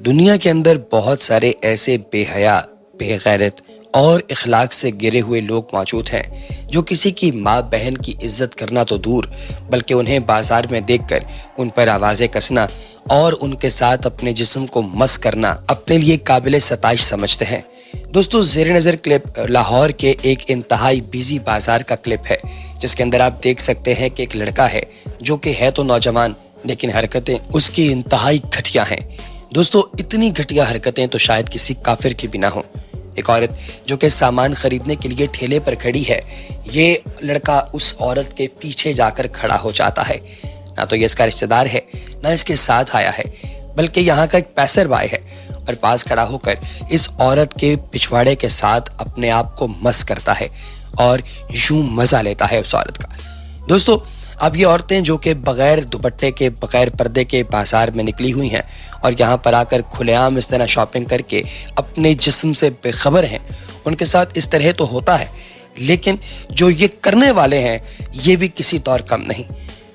दुनिया के अंदर बहुत सारे ऐसे बेहया, बेगैरत और इखलाक से गिरे हुए लोग मौजूद हैं जो किसी की माँ बहन की इज्जत करना तो दूर बल्कि उन्हें बाजार में देखकर उन पर आवाज़ें कसना और उनके साथ अपने जिस्म को मस करना अपने लिए काबिल सताइश समझते हैं। दोस्तों, ज़ेरे नज़र क्लिप लाहौर के एक इंतहाई बिजी बाजार का क्लिप है जिसके अंदर आप देख सकते हैं कि एक लड़का है जो कि है तो नौजवान लेकिन हरकतें उसकी इंतहाई घटिया हैं। दोस्तों, इतनी घटिया हरकतें तो शायद किसी काफिर की भी ना हो। एक औरत जो कि सामान खरीदने के लिए ठेले पर खड़ी है, ये लड़का उस औरत के पीछे जाकर खड़ा हो जाता है। ना तो ये इसका रिश्तेदार है, ना इसके साथ आया है, बल्कि यहाँ का एक पैसर बाय है और पास खड़ा होकर इस औरत के पिछवाड़े के साथ अपने आप को मस करता है और यूं मजा लेता है उस औरत का। दोस्तों, अब ये औरतें जो कि बगैर दुपट्टे के, बगैर पर्दे के बाजार में निकली हुई हैं और यहाँ पर आकर खुलेआम इस तरह शॉपिंग करके अपने जिस्म से बेखबर हैं, उनके साथ इस तरह तो होता है, लेकिन जो ये करने वाले हैं ये भी किसी तौर कम नहीं।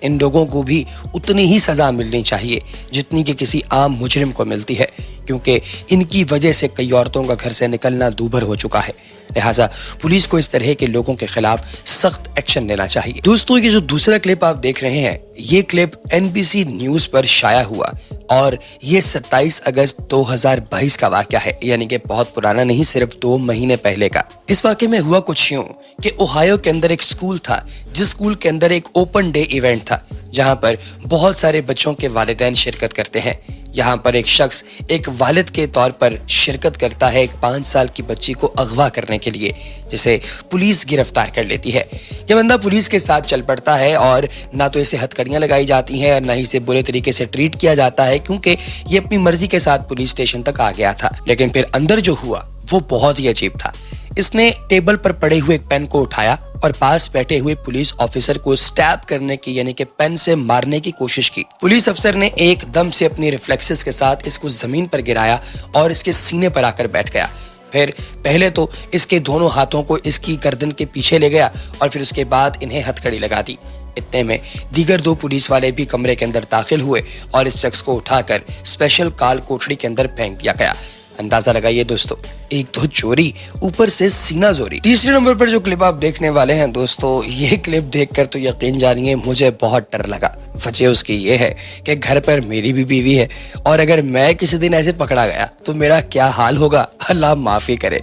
इन लोगों को भी उतनी ही सज़ा मिलनी चाहिए जितनी कि किसी आम मुजरिम को मिलती है, क्योंकि इनकी वजह से कई औरतों का घर से निकलना दूभर हो चुका है। लिहाजा पुलिस को इस तरह के लोगों के खिलाफ सख्त एक्शन लेना चाहिए। दोस्तों, ये जो दूसरा क्लिप आप देख रहे हैं, ये क्लिप NBC न्यूज पर शाया हुआ और ये 27 अगस्त 2022 का वाक़या है, यानी कि बहुत पुराना नहीं, सिर्फ 2 महीने पहले का। इस वाक़े में हुआ कुछ यूं कि ओहायो के अंदर एक स्कूल था, जिस स्कूल के अंदर एक ओपन डे इवेंट था जहां पर बहुत सारे बच्चों के वालिदैन शिरकत करते हैं। यहाँ पर एक शख्स एक वालिद के तौर पर शिरकत करता है एक 5 साल की बच्ची को अगवा करने के लिए, जिसे पुलिस गिरफ्तार कर लेती है। यह बंदा पुलिस के साथ चल पड़ता है और ना तो इसे हथकड़ियां लगाई जाती हैं और ना ही इसे बुरे तरीके से ट्रीट किया जाता है, क्योंकि ये अपनी मर्जी के साथ पुलिस स्टेशन तक आ गया था। लेकिन फिर अंदर जो हुआ वो बहुत ही अजीब था। इसने टेबल पर पड़े हुए एक पेन को उठाया और पास बैठे हुए पुलिस ऑफिसर को स्टैब करने की, यानी कि पेन से मारने की कोशिश की। पुलिस अफसर ने एकदम से अपनी रिफ्लेक्सेस के साथ इसको जमीन पर गिराया और इसके सीने पर आकर बैठ गया। फिर पहले तो इसके दोनों हाथों को इसकी गर्दन के पीछे ले गया और फिर उसके बाद इन्हें हथकड़ी लगा दी। इतने में दीगर 2 पुलिस वाले भी कमरे के अंदर दाखिल हुए और इस शख्स को उठाकर स्पेशल काल कोठरी के अंदर फेंक दिया गया। अंदाजा लगाइए दोस्तों, एक तो चोरी, ऊपर से सीना जोरी। तीसरे नंबर पर जो क्लिप आप देखने वाले हैं दोस्तों, ये क्लिप देखकर तो यकीन जानिए मुझे बहुत डर लगा। वजह उसकी ये है कि घर पर मेरी भी बीवी है और अगर मैं किसी दिन ऐसे पकड़ा गया तो मेरा क्या हाल होगा, अल्लाह माफी करे।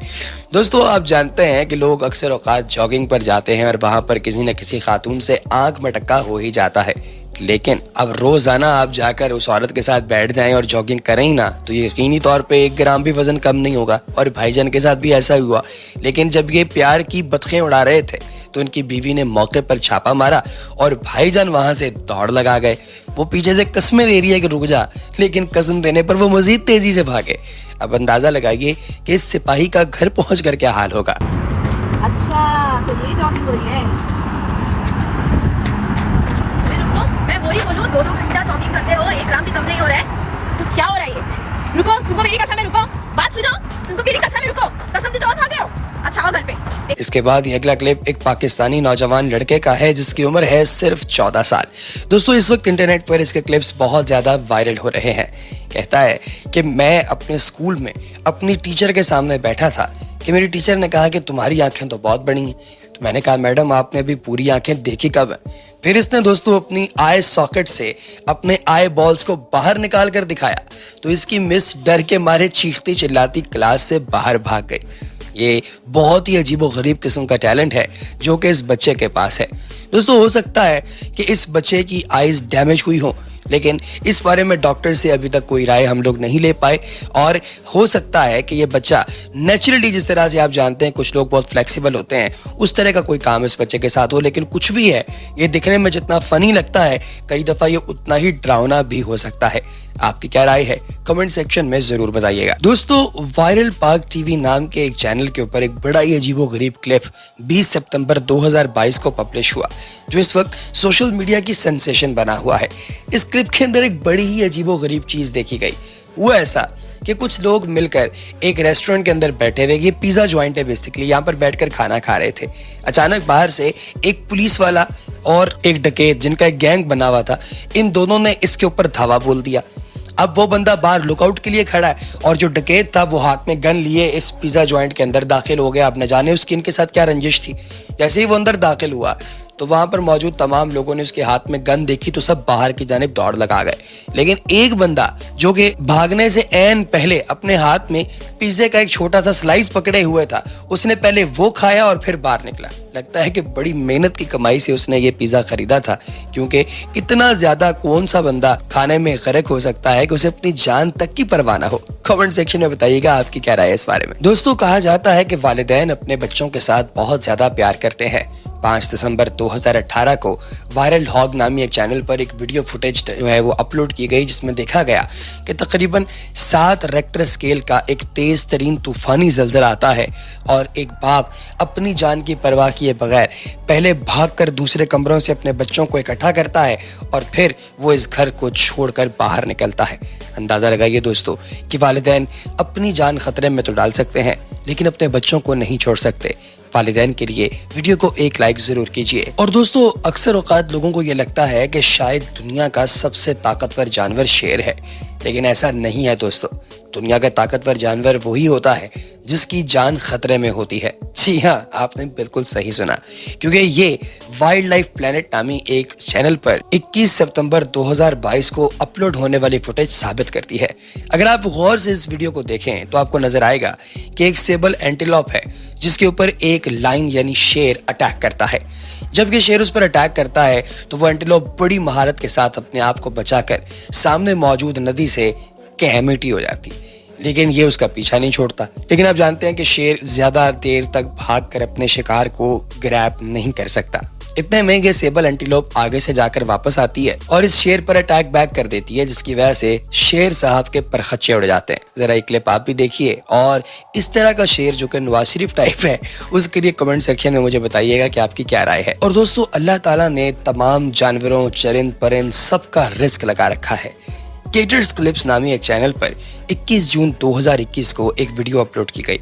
दोस्तों, आप जानते हैं कि लोग अक्सर औकात जॉगिंग पर जाते हैं और वहां पर किसी न किसी खातून से आंख मटक्का हो ही जाता है, लेकिन अब रोजाना आप जाकर उस औरत के साथ बैठ जाएं और जॉगिंग करें ही ना तो यकीनी तौर पे 1 ग्राम भी वजन कम नहीं होगा। और भाईजान के साथ भी ऐसा हुआ, लेकिन जब ये प्यार की बतखें उड़ा रहे थे तो इनकी बीवी ने मौके पर छापा मारा और भाईजान वहां से दौड़ लगा गए। वो पीछे से कस्में दे रही है कि रुक जा, लेकिन कसम देने पर वो मजीद तेजी से भागे। अब अंदाजा लगाइए कि इस सिपाही का घर पहुंचकर क्या हाल होगा। अच्छा, तो ये जॉगिंग हो रही है। मैं वही बोलूं, 2-2 घंटा जॉगिंग करते हो, 1 ग्राम भी कम नहीं हो रहा है, तो क्या हो रहा है ये? रुको, तुमको मेरी कसम है, रुको, बात सुनो, तुमको मेरी कसम है, रुको, कसम दी तो और भाग गए हो। अच्छा, आओ घर पे। इसके बाद ये अगला क्लिप एक पाकिस्तानी नौजवान लड़के का है जिसकी उम्र है सिर्फ 14 साल। दोस्तों, इस वक्त इंटरनेट पर इसके क्लिप्स बहुत ज्यादा वायरल हो रहे हैं। कहता है कि मैं अपने स्कूल में अपनी टीचर के सामने बैठा था कि मेरी टीचर ने कहा कि तुम्हारी आंखें तो बहुत बड़ी हैं। तो मैंने कहा, मैडम आपने अभी पूरी आंखें देखी कब है? फिर इसने दोस्तों अपनी आई सॉकेट से अपने आई बॉल्स को बाहर निकाल कर दिखाया तो इसकी मिस डर के मारे चीखती चिल्लाती क्लास से बाहर भाग गई। ये बहुत ही अजीबो गरीब किस्म का टैलेंट है जो कि इस बच्चे के पास है। दोस्तों, हो सकता है कि इस बच्चे की आईज डैमेज हुई हो, लेकिन इस बारे में डॉक्टर से अभी तक कोई राय हम लोग नहीं ले पाए और हो सकता है कि ये बच्चा नेचुरली, जिस तरह से आप जानते हैं कुछ लोग बहुत फ्लेक्सिबल होते हैं, उस तरह का कोई काम इस बच्चे के साथ हो। लेकिन कुछ भी है, ये दिखने में जितना फनी लगता है, कई दफा ये उतना ही डरावना भी हो सकता है। आपकी क्या राय है कमेंट सेक्शन में जरूर बताइएगा। दोस्तों, वायरल पाक टीवी नाम के एक चैनल के ऊपर एक बड़ा ही अजीबो गरीब क्लिप 20 सितंबर 2022 को पब्लिश हुआ जो इस वक्त सोशल मीडिया की सेंसेशन बना हुआ है। इस क्लिप के अंदर एक बड़ी ही अजीबो गरीब चीज देखी गई। वो ऐसा कि कुछ लोग मिलकर एक रेस्टोरेंट के अंदर बैठे हुए, ये पिज्जा जॉइंट है बेसिकली, यहाँ पर बैठकर खाना खा रहे थे। अचानक बाहर से एक पुलिस वाला और एक डकैत जिनका एक गैंग बना हुआ था, इन दोनों ने इसके ऊपर धावा बोल दिया। अब वो बंदा बाहर लुकआउट के लिए खड़ा है और जो डकैत था वो हाथ में गन लिए इस पिज्जा जॉइंट के अंदर दाखिल हो गया। अब न जाने उसकी इनके साथ क्या रंजिश थी। जैसे ही वो अंदर दाखिल हुआ तो वहां पर मौजूद तमाम लोगों ने उसके हाथ में गन देखी तो सब बाहर की जानिब दौड़ लगा गए। लेकिन एक बंदा जो कि भागने से ऐन पहले अपने हाथ में पिज्जे का एक छोटा सा स्लाइस पकड़े हुए था, उसने पहले वो खाया और फिर बाहर निकला। लगता है कि बड़ी मेहनत की कमाई से उसने ये पिज्जा खरीदा था, क्योंकि इतना ज्यादा कौन सा बंदा खाने में गर्क हो सकता है कि उसे अपनी जान तक की परवाह ना हो। कमेंट सेक्शन में बताइएगा आपकी क्या राय है इस बारे में। दोस्तों, कहा जाता है कि वालिदैन अपने बच्चों के साथ बहुत ज्यादा प्यार करते हैं। 5 दिसंबर 2018 को वायरल हॉग नामी एक चैनल पर एक वीडियो फुटेज जो है वो अपलोड की गई, जिसमें देखा गया कि तकरीबन 7 रेक्टर स्केल का एक तेज तरीन तूफानी ज़लज़ला आता है और एक बाप अपनी जान की परवाह किए बगैर पहले भागकर दूसरे कमरों से अपने बच्चों को इकट्ठा करता है और फिर वो इस घर को छोड़कर बाहर निकलता है। अंदाज़ा लगाइए दोस्तों कि वालिदैन अपनी जान खतरे में तो डाल सकते हैं लेकिन अपने बच्चों को नहीं छोड़ सकते। वालिदैन के लिए वीडियो को एक लाइक जरूर कीजिए। और दोस्तों, अक्सर औकात लोगों को ये लगता है कि शायद दुनिया का सबसे ताकतवर जानवर शेर है, लेकिन ऐसा नहीं है दोस्तों। दुनिया का ताकतवर जानवर वही होता है जिसकी जान खतरे में होती है। जी हाँ, आपने बिल्कुल सही सुना, क्योंकि ये वाइल्ड लाइफ प्लेनेट नामी एक चैनल पर 21 सितंबर 2022 को अपलोड होने वाली फुटेज साबित करती है। अगर आप गौर से इस वीडियो को देखें तो आपको नजर आएगा कि एक सेबल एंटीलोप है जिसके ऊपर एक लायन यानी शेर अटैक करता है। जब ये शेर उस पर अटैक करता है तो वो एंटीलोप बड़ी महारत के साथ अपने आप को बचाकर सामने मौजूद नदी से कैमिटी हो जाती, लेकिन ये उसका पीछा नहीं छोड़ता। लेकिन आप जानते हैं कि शेर ज्यादा देर तक भागकर अपने शिकार को ग्रैब नहीं कर सकता। इतने में ये सेबल एंटीलोप आगे से जाकर वापस आती है और इस शेर पर अटैक बैक कर देती है, जिसकी वजह से शेर साहब के परखच्चे उड़ जाते हैं। जरा एक क्लिप आप भी देखिए और इस तरह का शेर जो कि नवाज शरीफ टाइप है उसके लिए कमेंट सेक्शन में मुझे बताइएगा कि आपकी क्या राय है। और दोस्तों, अल्लाह ताला ने तमाम जानवरों, चरिंद परिंद सबका रिस्क लगा रखा है। केटर्स क्लिप्स नामी एक चैनल पर 21 जून 2021 को एक वीडियो अपलोड की गई।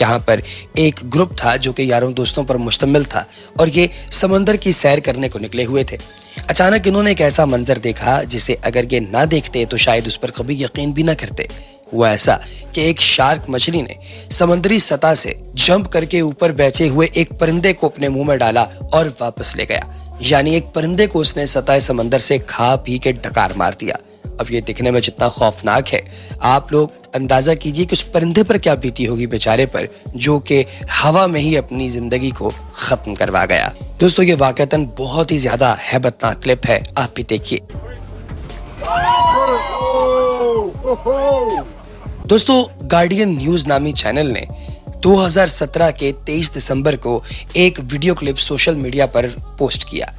यहाँ पर एक ग्रुप था जो कि यारों दोस्तों पर मुश्तमिल था और ये समंदर की सैर करने को निकले हुए थे। अचानक इन्होंने एक ऐसा मंजर देखा जिसे अगर ये ना देखते तो शायद उस पर कभी यकीन भी ना करते। हुआ ऐसा कि एक शार्क मछली ने समंदरी सतह से जंप करके ऊपर बैठे हुए एक परिंदे को अपने मुंह में डाला और वापस ले गया। यानी एक परिंदे को उसने सतह समंदर से खा पी के डकार मार दिया। अब ये दिखने में जितना खौफनाक है, आप लोग अंदाजा कीजिए कि उस परिंदे पर क्या बीती होगी बेचारे पर, जो कि हवा में ही अपनी जिंदगी को खत्म करवा गया। दोस्तों, ये वाकईतन बहुत ही ज्यादा हैबतनाक क्लिप है, आप भी देखिए। दोस्तों, गार्डियन न्यूज नामी चैनल ने 2017 के 23 दिसंबर को एक वीडियो क्लिप सोशल मीडिया पर पोस्ट किया।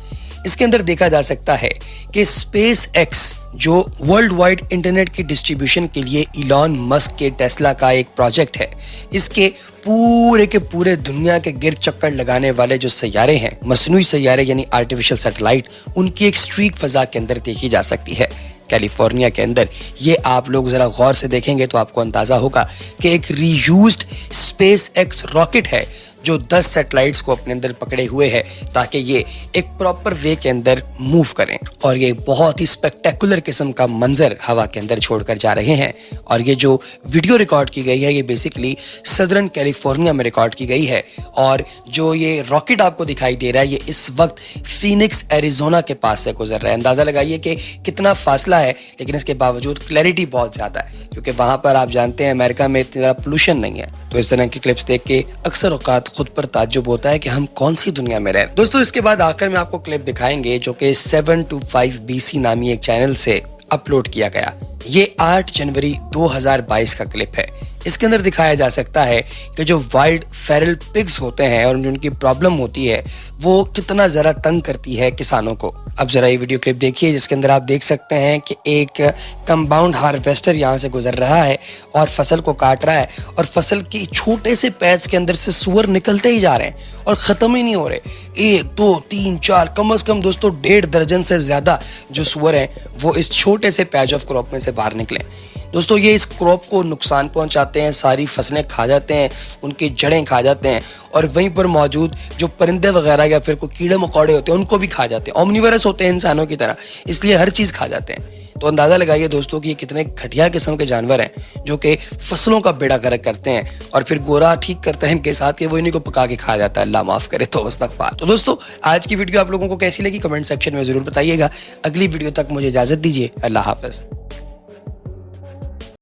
इसके अंदर देखा जा सकता है कि स्पेस एक्स जो वर्ल्ड वाइड इंटरनेट की डिस्ट्रीब्यूशन के लिए इलॉन मस्क के टेस्ला का एक प्रोजेक्ट है, इसके पूरे के पूरे दुनिया के गिर चक्कर लगाने वाले जो सैयारे हैं, मसनूई सैयारे यानी आर्टिफिशियल सैटेलाइट, उनकी एक स्ट्रीक फजा के अंदर देखी जा सकती है कैलिफोर्निया के अंदर। ये आप लोग जरा गौर से देखेंगे तो आपको अंदाजा होगा कि एक रीयूज्ड स्पेस एक्स रॉकेट है जो 10 सैटेलाइट्स को अपने अंदर पकड़े हुए है ताकि ये एक प्रॉपर वे के अंदर मूव करें। और ये बहुत ही स्पेक्टेकुलर किस्म का मंजर हवा के अंदर छोड़कर जा रहे हैं। और ये जो वीडियो रिकॉर्ड की गई है ये बेसिकली सदर्न कैलिफोर्निया में रिकॉर्ड की गई है। और जो ये रॉकेट आपको दिखाई दे रहा है ये इस वक्त फीनिक्स एरिजोना के पास से गुजर रहा है। अंदाजा लगाइए कि कितना फासला है, लेकिन इसके बावजूद क्लैरिटी बहुत ज्यादा है क्योंकि वहां पर आप जानते हैं अमेरिका में इतना पोल्यूशन नहीं है। तो इस तरह की क्लिप्स देख के अक्सर औकात खुद पर ताज्जुब होता है कि हम कौन सी दुनिया में रह रहे हैं। दोस्तों, इसके बाद आखिर में आपको क्लिप दिखाएंगे जो कि 725 BC नामी एक चैनल से अपलोड किया गया। ये 8 जनवरी 2022 का क्लिप है। इसके अंदर दिखाया जा सकता है कि जो वाइल्ड फेरल पिग्स होते हैं और उनकी प्रॉब्लम होती है वो कितना जरा तंग करती है किसानों को। अब जरा ये वीडियो क्लिप देखिए जिसके अंदर आप देख सकते हैं कि एक कंपाउंड हार्वेस्टर यहाँ से गुजर रहा है और फसल को काट रहा है और फसल की छोटे से पैच के अंदर से सुअर निकलते ही जा रहे हैं और खत्म ही नहीं हो रहे। 1 2 3 4 कम से कम दोस्तों 1.5 दर्जन से ज्यादा जो सुअर हैं वो इस छोटे से पैच ऑफ क्रॉप में से बाहर निकले। दोस्तों ये इस क्रॉप को नुकसान पहुंचाते हैं, सारी फसलें खा जाते हैं, उनकी जड़ें खा जाते हैं और वहीं पर मौजूद जो परिंदे वगैरह या फिर कोई कीड़े मकोड़े होते हैं उनको भी खा जाते हैं। ओमनिवरस होते हैं इंसानों की तरह, इसलिए हर चीज़ खा जाते हैं। तो अंदाज़ा लगाइए दोस्तों कि ये कितने घटिया किस्म के जानवर हैं जो कि फसलों का बेड़ा गर्क करते हैं और फिर गोरा ठीक करता है इनके साथ, ये वो इन्हीं को पका के खा जाता है। अल्लाह माफ़ करे तो इस्तग़फ़ार। तो दोस्तों आज की वीडियो आप लोगों को कैसी लगी कमेंट सेक्शन में ज़रूर बताइएगा। अगली वीडियो तक मुझे इजाज़त दीजिए। अल्लाह हाफ़िज़।